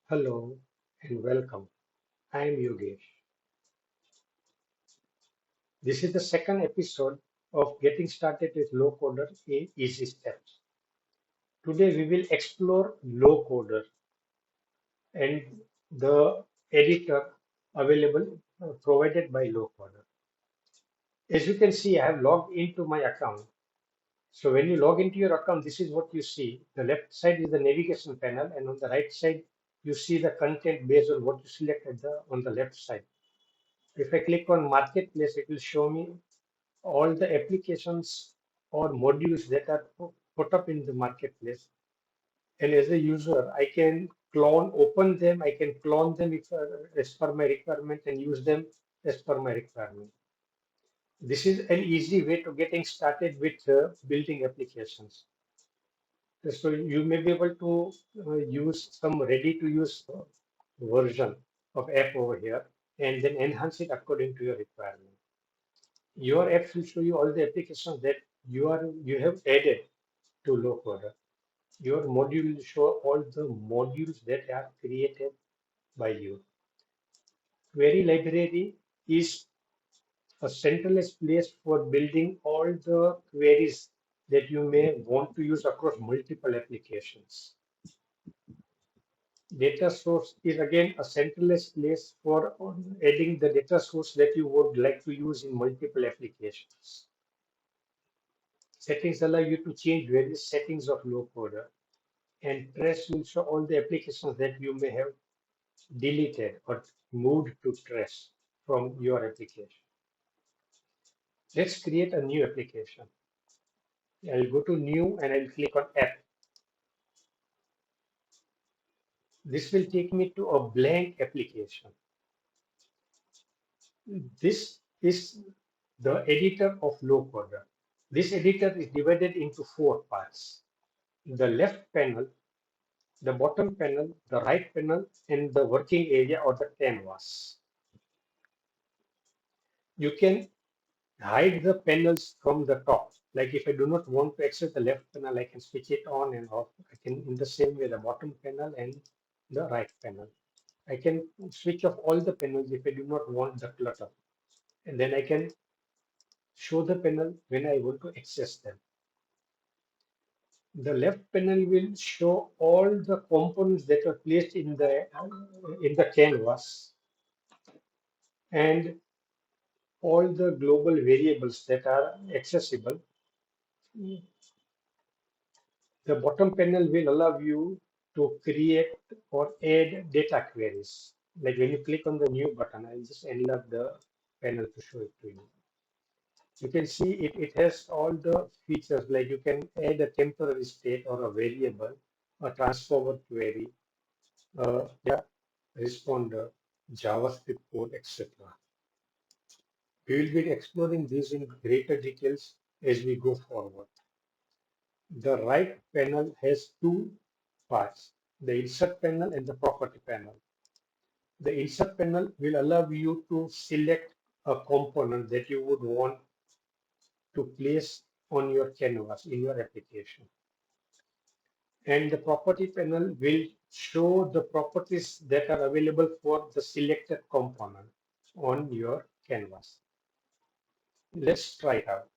Hello and welcome. I am Yogesh. This is the second episode of Getting Started with Lowcoder in Easy Steps. Today we will explore Lowcoder and the editor available provided by Lowcoder. As you can see, I have logged into my account. So when you log into your account, this is what you see. The left side is the navigation panel, and on the right side, you see the content based on what you select on the left side. If I click on Marketplace, it will show me all the applications or modules that are put up in the marketplace. And as a user, I can open them, I can clone them if, as per my requirement and use them as per my requirement. This is an easy way to getting started with building applications. So you may be able to use some ready to use version of app over here and then enhance it according to your requirement. Your app will show you all the applications that you have added to Lowcoder. Your module will show all the modules that are created by you. Query library is a centralized place for building all the queries that you may want to use across multiple applications. Data source is again a centralized place for adding the data source that you would like to use in multiple applications. Settings allow you to change various settings of Lowcoder, and trash will show all the applications that you may have deleted or moved to trash from your application. Let's create a new application. I'll go to new and I'll click on app. This will take me to a blank application. This is the editor of Lowcoder. This editor is divided into four parts. The left panel, the bottom panel, the right panel, and the working area or the canvas. You can hide the panels from the top. Like if I do not want to access the left panel, I can switch it on and off. I can in the same way the bottom panel and the right panel. I can switch off all the panels if I do not want the clutter. And then I can show the panel when I want to access them. The left panel will show all the components that are placed in the canvas and all the global variables that are accessible. The bottom panel will allow you to create or add data queries. Like when you click on the new button, I'll just enlarge the panel to show it to you. You can see it has all the features like you can add a temporary state or a variable, a transformer query, data responder, JavaScript code, etc. We will be exploring these in greater details as we go forward. The right panel has two parts, the insert panel and the property panel. The insert panel will allow you to select a component that you would want to place on your canvas in your application. And the property panel will show the properties that are available for the selected component on your canvas. Let's try it out.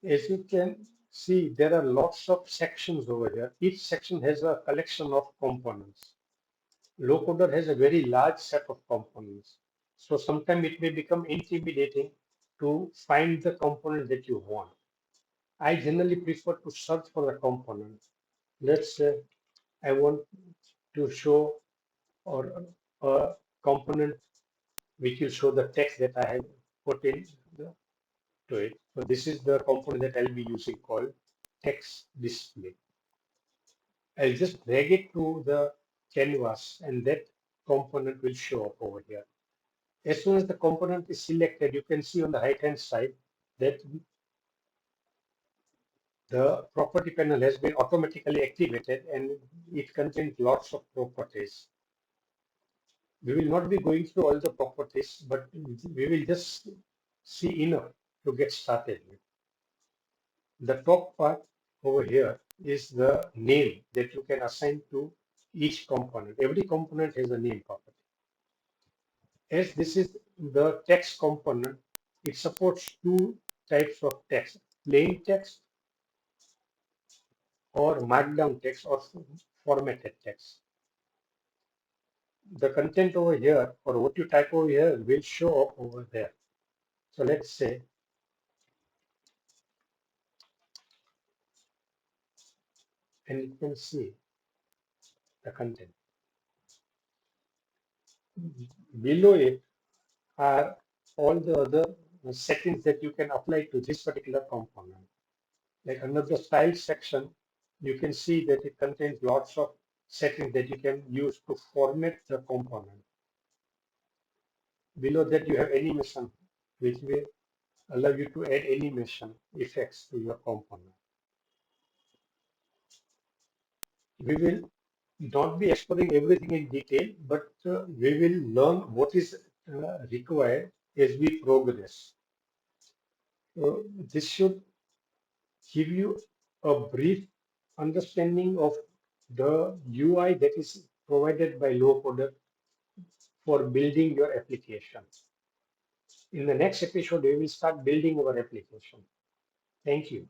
As you can see, there are lots of sections over here. Each section has a collection of components. Lowcoder has a very large set of components. So sometimes it may become intimidating to find the component that you want. I generally prefer to search for the component. Let's say I want to show or a component which will show the text that I have put in to it. So this is the component that I'll be using called text display. I'll just drag it to the canvas and that component will show up over here. As soon as the component is selected, you can see on the right-hand side that the property panel has been automatically activated and it contains lots of properties. We will not be going through all the properties, but we will just see enough to get started with. The top part over here is the name that you can assign to each component. Every component has a name property. As this is the text component, it supports two types of text, plain text or markdown text or formatted text. The content over here or what you type over here will show up over there. So let's say, and you can see the content. Below it are all the other settings that you can apply to this particular component. Like under the style section, you can see that it contains lots of settings that you can use to format the component. Below that, you have animation, which will allow you to add animation effects to your component. We will not be exploring everything in detail, but we will learn what is required as we progress. This should give you a brief understanding of the UI that is provided by Lowcoder for building your application. In the next episode, we will start building our application. Thank you.